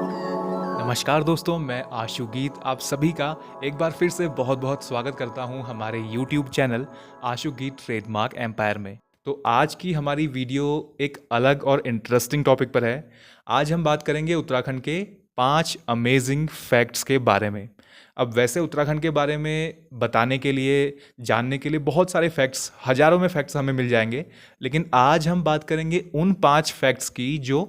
नमस्कार दोस्तों, मैं आशु गीत आप सभी का एक बार फिर से बहुत बहुत स्वागत करता हूं हमारे YouTube चैनल आशु गीत ट्रेडमार्क एम्पायर में। तो आज की हमारी वीडियो एक अलग और इंटरेस्टिंग टॉपिक पर है। आज हम बात करेंगे उत्तराखंड के 5 अमेजिंग फैक्ट्स के बारे में। अब वैसे उत्तराखंड के बारे में बताने के लिए, जानने के लिए बहुत सारे फैक्ट्स, हज़ारों में फैक्ट्स हमें मिल जाएंगे, लेकिन आज हम बात करेंगे उन 5 फैक्ट्स की जो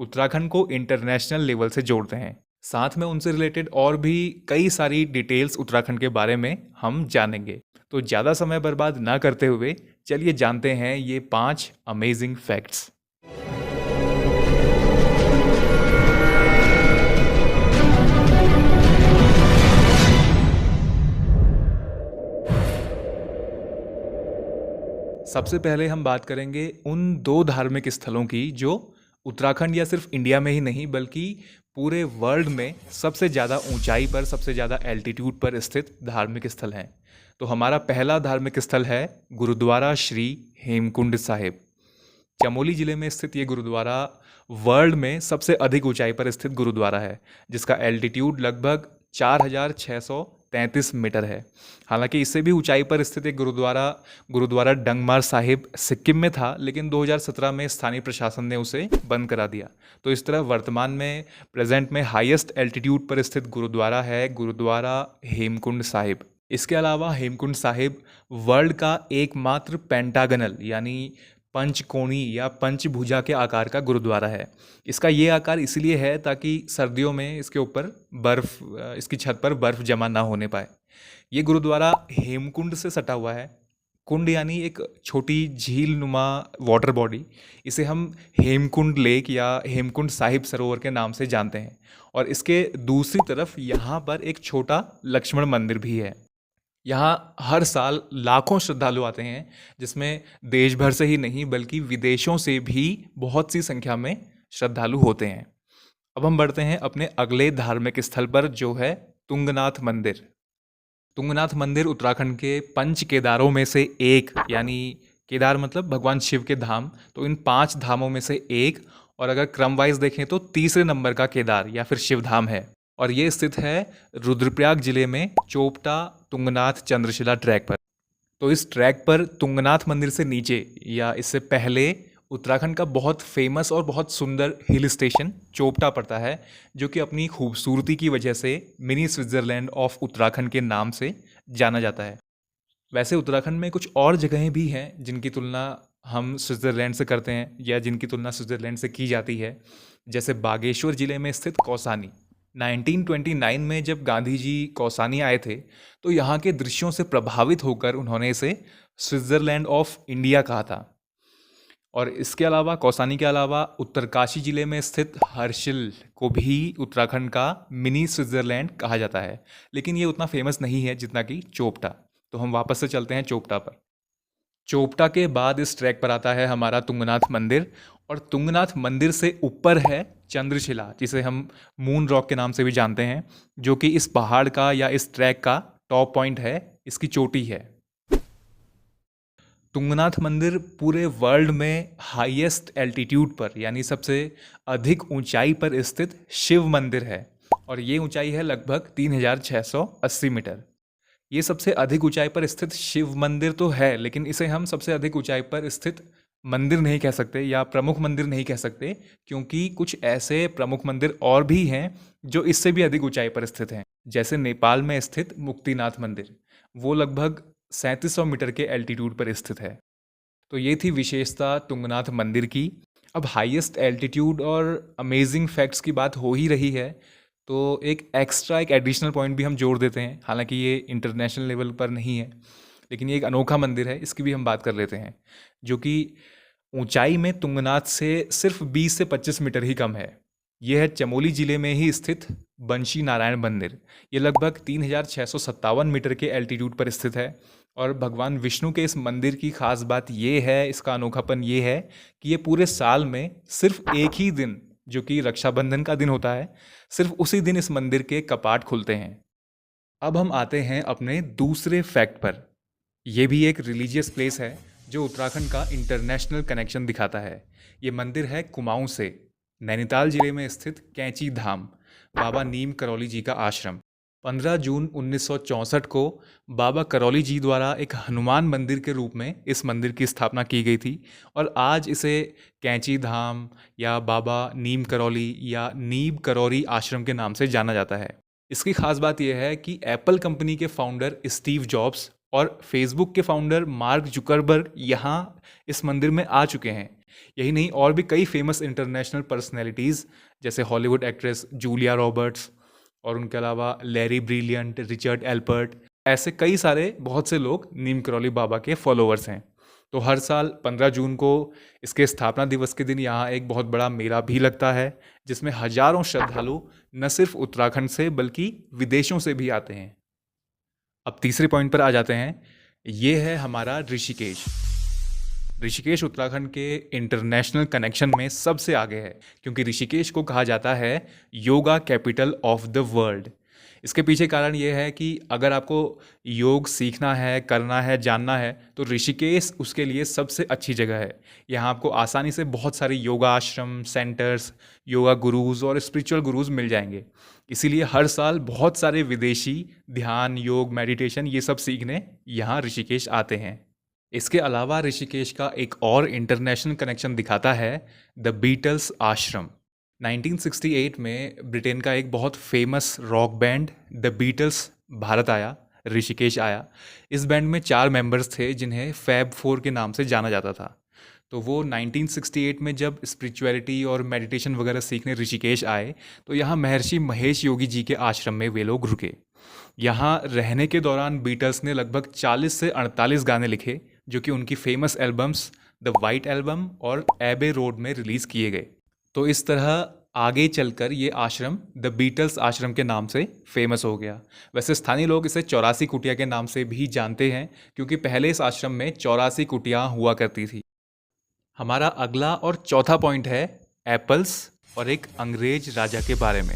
उत्तराखंड को इंटरनेशनल लेवल से जोड़ते हैं। साथ में उनसे रिलेटेड और भी कई सारी डिटेल्स उत्तराखंड के बारे में हम जानेंगे। तो ज़्यादा समय बर्बाद ना करते हुए चलिए जानते हैं ये 5 अमेजिंग फैक्ट्स। सबसे पहले हम बात करेंगे उन 2 धार्मिक स्थलों की जो उत्तराखंड या सिर्फ इंडिया में ही नहीं बल्कि पूरे वर्ल्ड में सबसे ज़्यादा ऊंचाई पर, सबसे ज़्यादा एल्टीट्यूड पर स्थित धार्मिक स्थल हैं। तो हमारा पहला धार्मिक स्थल है गुरुद्वारा श्री हेमकुंड साहिब। चमोली ज़िले में स्थित ये गुरुद्वारा वर्ल्ड में सबसे अधिक ऊंचाई पर स्थित गुरुद्वारा है, जिसका एल्टीट्यूड लगभग 4,633 मीटर है। हालांकि इससे भी ऊंचाई पर स्थित एक गुरुद्वारा डंगमार साहिब सिक्किम में था, लेकिन 2017 में स्थानीय प्रशासन ने उसे बंद करा दिया। तो इस तरह वर्तमान में प्रेजेंट में हाईएस्ट एल्टीट्यूड पर स्थित गुरुद्वारा है गुरुद्वारा हेमकुंड साहिब। इसके अलावा हेमकुंड साहिब वर्ल्ड का एकमात्र पेंटागनल यानी पंचकोणी या पंचभुजा के आकार का गुरुद्वारा है। इसका ये आकार इसलिए है ताकि सर्दियों में इसके ऊपर बर्फ, इसकी छत पर बर्फ जमा ना होने पाए। ये गुरुद्वारा हेमकुंड से सटा हुआ है। कुंड यानी एक छोटी झील नुमा वाटर बॉडी। इसे हम हेमकुंड लेक या हेमकुंड साहिब सरोवर के नाम से जानते हैं। और इसके दूसरी तरफ यहाँ पर एक छोटा लक्ष्मण मंदिर भी है। यहाँ हर साल लाखों श्रद्धालु आते हैं, जिसमें देश भर से ही नहीं बल्कि विदेशों से भी बहुत सी संख्या में श्रद्धालु होते हैं। अब हम बढ़ते हैं अपने अगले धार्मिक स्थल पर, जो है तुंगनाथ मंदिर। तुंगनाथ मंदिर उत्तराखंड के पंच केदारों में से एक, यानी केदार मतलब भगवान शिव के धाम, तो इन 5 धामों में से एक, और अगर क्रम वाइज देखें तो तीसरे नंबर का केदार या फिर शिव धाम है। और ये स्थित है रुद्रप्रयाग जिले में चोपटा तुंगनाथ चंद्रशिला ट्रैक पर। तो इस ट्रैक पर तुंगनाथ मंदिर से नीचे या इससे पहले उत्तराखंड का बहुत फेमस और बहुत सुंदर हिल स्टेशन चोपटा पड़ता है, जो कि अपनी खूबसूरती की वजह से मिनी स्विट्ज़रलैंड ऑफ उत्तराखंड के नाम से जाना जाता है। वैसे उत्तराखंड में कुछ और जगहें भी हैं जिनकी तुलना हम स्विट्ज़रलैंड से करते हैं या जिनकी तुलना स्विट्ज़रलैंड से की जाती है, जैसे बागेश्वर जिले में स्थित कौसानी। 1929 में जब गांधी जी कौसानी आए थे, तो यहाँ के दृश्यों से प्रभावित होकर उन्होंने इसे स्विट्ज़रलैंड ऑफ इंडिया कहा था। और इसके अलावा, कौसानी के अलावा, उत्तरकाशी जिले में स्थित हर्षिल को भी उत्तराखंड का मिनी स्विट्ज़रलैंड कहा जाता है, लेकिन ये उतना फेमस नहीं है जितना कि चोपटा। तो हम वापस से चलते हैं चोपटा पर। चोपटा के बाद इस ट्रैक पर आता है हमारा तुंगनाथ मंदिर, और तुंगनाथ मंदिर से ऊपर है चंद्रशिला, जिसे हम मून रॉक के नाम से भी जानते हैं, जो कि इस पहाड़ का या इस ट्रैक का टॉप पॉइंट है, इसकी चोटी है। तुंगनाथ मंदिर पूरे वर्ल्ड में हाईएस्ट एल्टीट्यूड पर यानी सबसे अधिक ऊंचाई पर स्थित शिव मंदिर है, और ये ऊंचाई है लगभग 3,680 मीटर। ये सबसे अधिक ऊंचाई पर स्थित शिव मंदिर तो है, लेकिन इसे हम सबसे अधिक ऊंचाई पर स्थित मंदिर नहीं कह सकते या प्रमुख मंदिर नहीं कह सकते, क्योंकि कुछ ऐसे प्रमुख मंदिर और भी हैं जो इससे भी अधिक ऊंचाई पर स्थित हैं। जैसे नेपाल में स्थित मुक्तिनाथ मंदिर, वो लगभग 3700 मीटर के एल्टीट्यूड पर स्थित है। तो ये थी विशेषता तुंगनाथ मंदिर की। अब हाईएस्ट एल्टीट्यूड और अमेजिंग फैक्ट्स की बात हो ही रही है, तो एक एडिशनल पॉइंट भी हम जोड़ देते हैं। हालांकि ये इंटरनेशनल लेवल पर नहीं है, लेकिन ये एक अनोखा मंदिर है, इसकी भी हम बात कर लेते हैं, जो कि ऊंचाई में तुंगनाथ से सिर्फ 20 से 25 मीटर ही कम है। यह है चमोली जिले में ही स्थित बंशी नारायण मंदिर। ये लगभग 3,657 मीटर के एल्टीट्यूड पर स्थित है, और भगवान विष्णु के इस मंदिर की खास बात ये है, इसका अनोखापन ये है कि ये पूरे साल में सिर्फ एक ही दिन, जो कि रक्षाबंधन का दिन होता है, सिर्फ उसी दिन इस मंदिर के कपाट खुलते हैं। अब हम आते हैं अपने दूसरे फैक्ट पर। यह भी एक रिलीजियस प्लेस है जो उत्तराखंड का इंटरनेशनल कनेक्शन दिखाता है। ये मंदिर है कुमाऊं से, नैनीताल जिले में स्थित कैंची धाम। बाबा नीम करौली जी का आश्रम। 15 जून 1964 को बाबा करौली जी द्वारा एक हनुमान मंदिर के रूप में इस मंदिर की स्थापना की गई थी और आज इसे कैंची धाम या बाबा नीम करौली या नीम करौरी आश्रम के नाम से जाना जाता है। इसकी खास बात यह है कि एप्पल कंपनी के फाउंडर स्टीव जॉब्स और फेसबुक के फाउंडर मार्क जुकरबर्ग यहाँ इस मंदिर में आ चुके हैं। यही नहीं, और भी कई फेमस इंटरनेशनल पर्सनैलिटीज़ जैसे हॉलीवुड एक्ट्रेस जूलिया रॉबर्ट्स और उनके अलावा लैरी ब्रिलियंट, रिचर्ड एल्पर्ट, ऐसे कई सारे बहुत से लोग नीम करौली बाबा के फॉलोअर्स हैं। तो हर साल 15 जून को इसके स्थापना दिवस के दिन यहाँ एक बहुत बड़ा मेला भी लगता है जिसमें हजारों श्रद्धालु न सिर्फ उत्तराखंड से बल्कि विदेशों से भी आते हैं। अब तीसरे पॉइंट पर आ जाते हैं। ये है हमारा ऋषिकेश। ऋषिकेश उत्तराखंड के इंटरनेशनल कनेक्शन में सबसे आगे है क्योंकि ऋषिकेश को कहा जाता है yoga capital of the world. इसके पीछे कारण ये है कि अगर आपको योग सीखना है, करना है, जानना है तो ऋषिकेश उसके लिए सबसे अच्छी जगह है। यहाँ आपको आसानी से बहुत सारे योगा आश्रम, सेंटर्स, योगा गुरुज और स्पिरिचुअल गुरुज मिल जाएंगे। इसीलिए हर साल बहुत सारे विदेशी ध्यान, योग, मेडिटेशन ये सब सीखने यहाँ ऋषिकेश आते हैं। इसके अलावा ऋषिकेश का एक और इंटरनेशनल कनेक्शन दिखाता है द बीटल्स आश्रम। 1968 में ब्रिटेन का एक बहुत famous rock band the Beatles Bharat आया, ऋषिकेश आया। इस बैंड में 4 मेंबर्स थे जिन्हें फैब 4 के नाम से जाना जाता था। तो वो 1968 में जब स्पिरिचुअलिटी और मेडिटेशन वगैरह सीखने ऋषिकेश आए तो यहाँ महर्षि महेश योगी जी के आश्रम में वे लोग रुके। यहाँ रहने के दौरान बीटल्स ने लगभग 40 से 48 गाने लिखे जो कि उनकी famous albums the white album और एबे रोड में रिलीज़ किए गए। तो इस तरह आगे चलकर ये आश्रम द बीटल्स आश्रम के नाम से फेमस हो गया। वैसे स्थानीय लोग इसे 84 कुटिया के नाम से भी जानते हैं क्योंकि पहले इस आश्रम में 84 कुटियाँ हुआ करती थी। हमारा अगला और चौथा पॉइंट है एप्पल्स और एक अंग्रेज राजा के बारे में।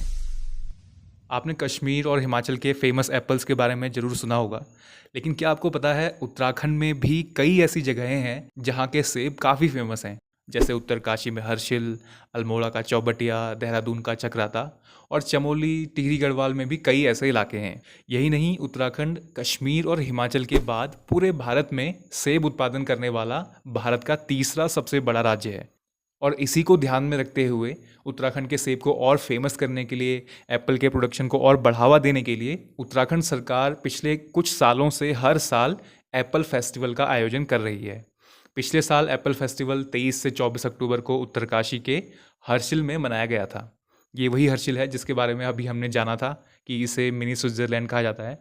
आपने कश्मीर और हिमाचल के फेमस एप्पल्स के बारे में ज़रूर सुना होगा, लेकिन क्या आपको पता है उत्तराखंड में भी कई ऐसी जगहें हैं जहाँ के सेब काफ़ी फेमस हैं, जैसे उत्तरकाशी में हर्षिल, अल्मोड़ा का चौबटिया, देहरादून का चक्राता और चमोली, टिहरी गढ़वाल में भी कई ऐसे इलाके हैं। यही नहीं, उत्तराखंड कश्मीर और हिमाचल के बाद पूरे भारत में सेब उत्पादन करने वाला भारत का तीसरा सबसे बड़ा राज्य है। और इसी को ध्यान में रखते हुए उत्तराखंड के सेब को और फेमस करने के लिए, एप्पल के प्रोडक्शन को और बढ़ावा देने के लिए उत्तराखंड सरकार पिछले कुछ सालों से हर साल एप्पल फेस्टिवल का आयोजन कर रही है। पिछले साल एप्पल फेस्टिवल 23 से 24 अक्टूबर को उत्तरकाशी के हर्षिल में मनाया गया था। ये वही हर्षिल है जिसके बारे में अभी हमने जाना था कि इसे मिनी स्विट्जरलैंड कहा जाता है।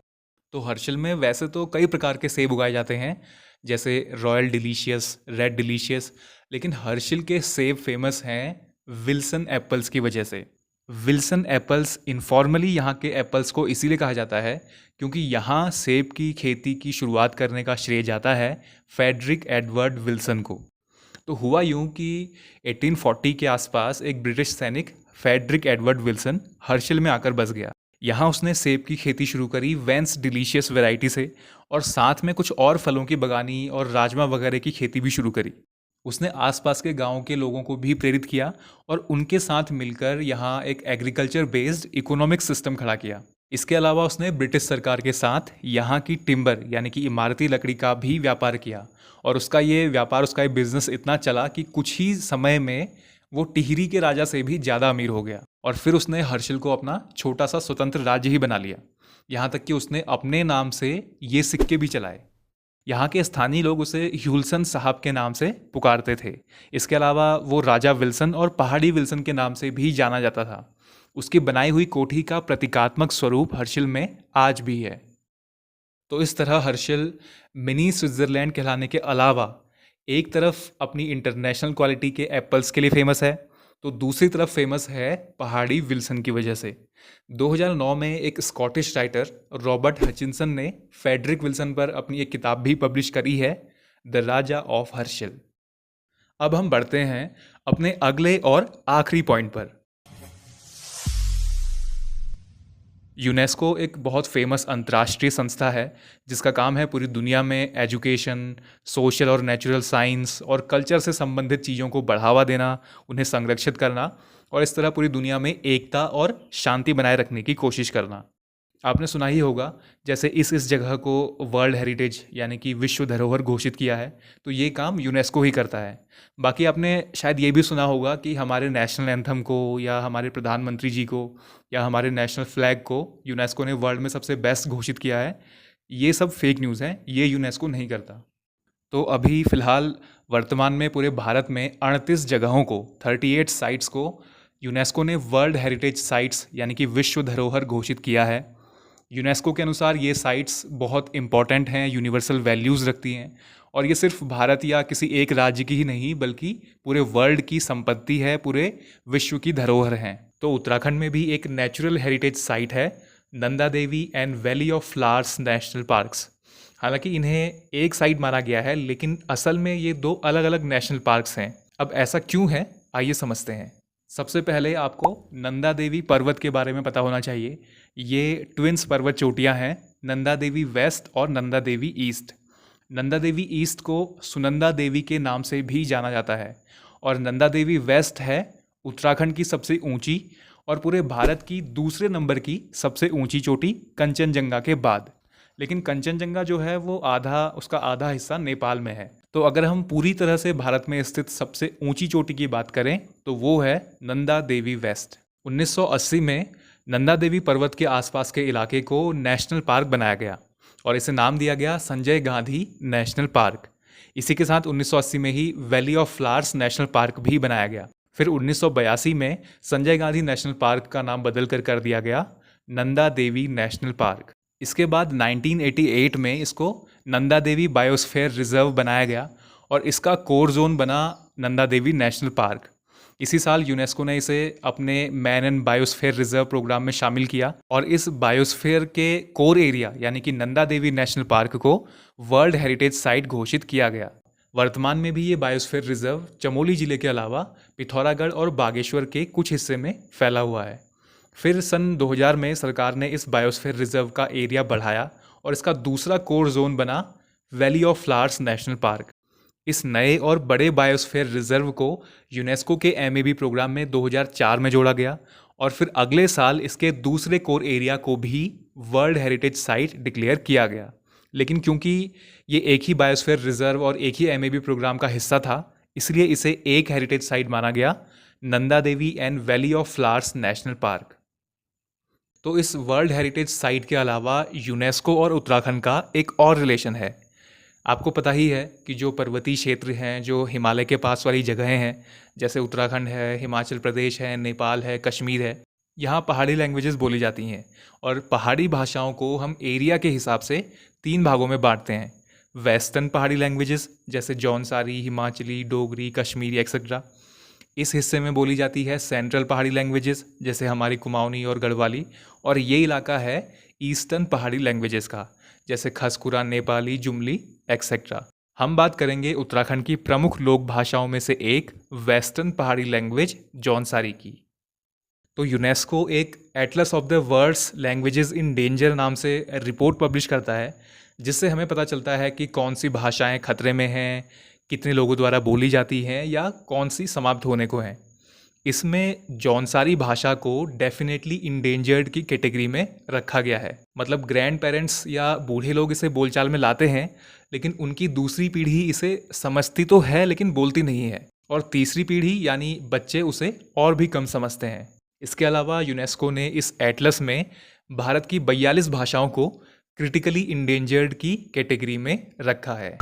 तो हर्षिल में वैसे तो कई प्रकार के सेब उगाए जाते हैं जैसे रॉयल डिलीशियस, रेड डिलीशियस, लेकिन हर्षिल के सेब फेमस हैं विल्सन एप्पल्स की वजह से। विल्सन एप्पल्स इनफॉर्मली यहाँ के एप्पल्स को इसीलिए कहा जाता है क्योंकि यहाँ सेब की खेती की शुरुआत करने का श्रेय जाता है फ्रेडरिक एडवर्ड विल्सन को। तो हुआ यूँ कि 1840 के आसपास एक ब्रिटिश सैनिक फ्रेडरिक एडवर्ड विल्सन हर्षिल में आकर बस गया। यहाँ उसने सेब की खेती शुरू करी वेंस डिलीशियस वैरायटी से और साथ में कुछ और फलों की बगानी और राजमा वगैरह की खेती भी शुरू करी। उसने आसपास के गांवों के लोगों को भी प्रेरित किया और उनके साथ मिलकर यहाँ एक एग्रीकल्चर बेस्ड इकोनॉमिक सिस्टम खड़ा किया। इसके अलावा उसने ब्रिटिश सरकार के साथ यहाँ की टिम्बर यानी कि इमारती लकड़ी का भी व्यापार किया और उसका ये बिजनेस इतना चला कि कुछ ही समय में वो टिहरी के राजा से भी ज़्यादा अमीर हो गया और फिर उसने हर्षिल को अपना छोटा सा स्वतंत्र राज्य ही बना लिया। यहाँ तक कि उसने अपने नाम से ये सिक्के भी चलाए। यहाँ के स्थानीय लोग उसे ह्यूलसन साहब के नाम से पुकारते थे। इसके अलावा वो राजा विल्सन और पहाड़ी विल्सन के नाम से भी जाना जाता था। उसकी बनाई हुई कोठी का प्रतीकात्मक स्वरूप हर्षिल में आज भी है। तो इस तरह हर्षिल मिनी स्विट्जरलैंड कहलाने के अलावा एक तरफ अपनी इंटरनेशनल क्वालिटी के एप्पल्स के लिए फेमस है तो दूसरी तरफ फेमस है पहाड़ी विल्सन की वजह से। 2009 में एक स्कॉटिश राइटर रॉबर्ट हचिनसन ने फ्रेडरिक विल्सन पर अपनी एक किताब भी पब्लिश करी है, द राजा ऑफ हर्षिल। अब हम बढ़ते हैं अपने अगले और आखिरी पॉइंट पर। यूनेस्को एक बहुत फेमस अंतर्राष्ट्रीय संस्था है जिसका काम है पूरी दुनिया में एजुकेशन, सोशल और नेचुरल साइंस और कल्चर से संबंधित चीज़ों को बढ़ावा देना, उन्हें संरक्षित करना और इस तरह पूरी दुनिया में एकता और शांति बनाए रखने की कोशिश करना। आपने सुना ही होगा जैसे इस जगह को वर्ल्ड हेरिटेज यानी कि विश्व धरोहर घोषित किया है, तो ये काम यूनेस्को ही करता है। बाकी आपने शायद ये भी सुना होगा कि हमारे नेशनल एंथम को या हमारे प्रधानमंत्री जी को या हमारे नेशनल फ्लैग को यूनेस्को ने वर्ल्ड में सबसे बेस्ट घोषित किया है। ये सब फेक न्यूज़ हैं, ये यूनेस्को नहीं करता। तो अभी फ़िलहाल वर्तमान में पूरे भारत में 38 जगहों को 38 साइट्स को यूनेस्को ने वर्ल्ड हेरिटेज साइट्स यानी कि विश्व धरोहर घोषित किया है। यूनेस्को के अनुसार ये साइट्स बहुत इंपॉर्टेंट हैं, यूनिवर्सल वैल्यूज़ रखती हैं और ये सिर्फ भारत या किसी एक राज्य की ही नहीं बल्कि पूरे वर्ल्ड की संपत्ति है, पूरे विश्व की धरोहर हैं। तो उत्तराखंड में भी एक नेचुरल हेरिटेज साइट है, Nanda Devi and valley of flowers national parks. हालांकि इन्हें एक साइट माना गया है लेकिन असल में ये 2 अलग अलग नेशनल पार्क्स हैं। अब ऐसा क्यों है, आइए समझते हैं। सबसे पहले आपको नंदा देवी पर्वत के बारे में पता होना चाहिए। ये ट्विंस पर्वत चोटियां हैं, नंदा देवी वेस्ट और नंदा देवी ईस्ट। नंदा देवी ईस्ट को सुनंदा देवी के नाम से भी जाना जाता है और नंदा देवी वेस्ट है उत्तराखंड की सबसे ऊंची और पूरे भारत की दूसरे नंबर की सबसे ऊंची चोटी कंचनजंगा के बाद। लेकिन कंचनजंगा जो है वो उसका आधा हिस्सा नेपाल में है। तो अगर हम पूरी तरह से भारत में स्थित सबसे ऊंची चोटी की बात करें तो वो है नंदा देवी वेस्ट। 1980 में नंदा देवी पर्वत के आसपास के इलाके को नेशनल पार्क बनाया गया और इसे नाम दिया गया संजय गांधी नेशनल पार्क। इसी के साथ 1980 में ही valley of flowers national park भी बनाया गया। फिर 1982 में संजय गांधी नेशनल पार्क का नाम बदल कर दिया गया नंदा देवी नेशनल पार्क। इसके बाद 1988 में इसको नंदा देवी बायोस्फीयर रिजर्व बनाया गया और इसका कोर जोन बना नंदा देवी नेशनल पार्क। इसी साल यूनेस्को ने इसे अपने man and biosphere reserve programme में शामिल किया और इस बायोस्फीयर के कोर एरिया यानी कि नंदा देवी नेशनल पार्क को वर्ल्ड हेरिटेज साइट घोषित किया गया। वर्तमान में भी ये बायोस्फीयर रिजर्व चमोली जिले के अलावा पिथौरागढ़ और बागेश्वर के कुछ हिस्से में फैला हुआ है। फिर सन 2000 में सरकार ने इस बायोस्फीयर रिजर्व का एरिया बढ़ाया और इसका दूसरा कोर जोन बना valley of flowers national park. इस नए और बड़े बायोस्फीयर रिजर्व को यूनेस्को के एमएबी प्रोग्राम में 2004 में जोड़ा गया और फिर अगले साल इसके दूसरे कोर एरिया को भी वर्ल्ड हेरिटेज साइट डिक्लेयर किया गया। लेकिन क्योंकि ये एक ही बायोस्फीयर रिजर्व और एक ही एमएबी प्रोग्राम का हिस्सा था, इसलिए इसे एक हेरिटेज साइट माना गया, Nanda Devi and valley of flowers national park. तो इस वर्ल्ड हेरिटेज साइट के अलावा यूनेस्को और उत्तराखंड का एक और रिलेशन है। आपको पता ही है कि जो पर्वतीय क्षेत्र हैं, जो हिमालय के पास वाली जगहें हैं, जैसे उत्तराखंड है, हिमाचल प्रदेश है, नेपाल है, कश्मीर है, यहाँ पहाड़ी लैंग्वेजेस बोली जाती हैं और पहाड़ी भाषाओं को हम एरिया के हिसाब से 3 भागों में बांटते हैं। वेस्टर्न पहाड़ी लैंग्वेजेस जैसे जौनसारी, हिमाचली, डोगरी, कश्मीरी एक्सेट्रा। इस हिस्से में बोली जाती है सेंट्रल पहाड़ी लैंग्वेजेस जैसे हमारी कुमाऊनी और गढ़वाली, और ये इलाका है ईस्टर्न पहाड़ी लैंग्वेजेस का जैसे खसकुरा, नेपाली, जुमली एक्सेट्रा। हम बात करेंगे उत्तराखंड की प्रमुख लोक भाषाओं में से एक वेस्टर्न पहाड़ी लैंग्वेज जौनसारी की। तो यूनेस्को एक atlas of the world's languages in danger नाम से रिपोर्ट पब्लिश करता है, जिससे हमें पता चलता है कि कौन सी भाषाएं खतरे में हैं, कितने लोगों द्वारा बोली जाती हैं या कौन सी समाप्त होने को हैं। इसमें जौनसारी भाषा को डेफिनेटली इंडेंजर्ड की कैटेगरी में रखा गया है। मतलब ग्रैंड पेरेंट्स या बूढ़े लोग इसे बोलचाल में लाते हैं, लेकिन उनकी दूसरी पीढ़ी इसे समझती तो है लेकिन बोलती नहीं है, और तीसरी पीढ़ी यानी बच्चे उसे और भी कम समझते हैं। इसके अलावा यूनेस्को ने इस एटलस में भारत की 42 भाषाओं को क्रिटिकली इंडेंजर्ड की कैटेगरी में रखा है।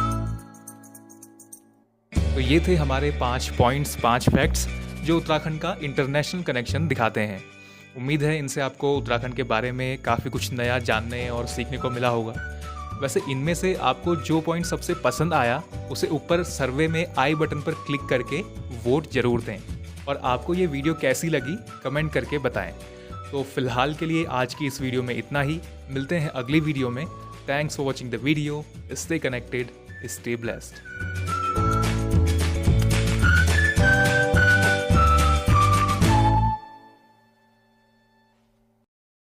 तो ये थे हमारे 5 पॉइंट्स, 5 फैक्ट्स जो उत्तराखंड का इंटरनेशनल कनेक्शन दिखाते हैं। उम्मीद है इनसे आपको उत्तराखंड के बारे में काफ़ी कुछ नया जानने और सीखने को मिला होगा। वैसे इनमें से आपको जो पॉइंट सबसे पसंद आया उसे ऊपर सर्वे में आई बटन पर क्लिक करके वोट जरूर दें, और आपको ये वीडियो कैसी लगी कमेंट करके बताएं। तो फिलहाल के लिए आज की इस वीडियो में इतना ही। मिलते हैं अगली वीडियो में। Thanks for watching the video. Stay connected, stay blessed.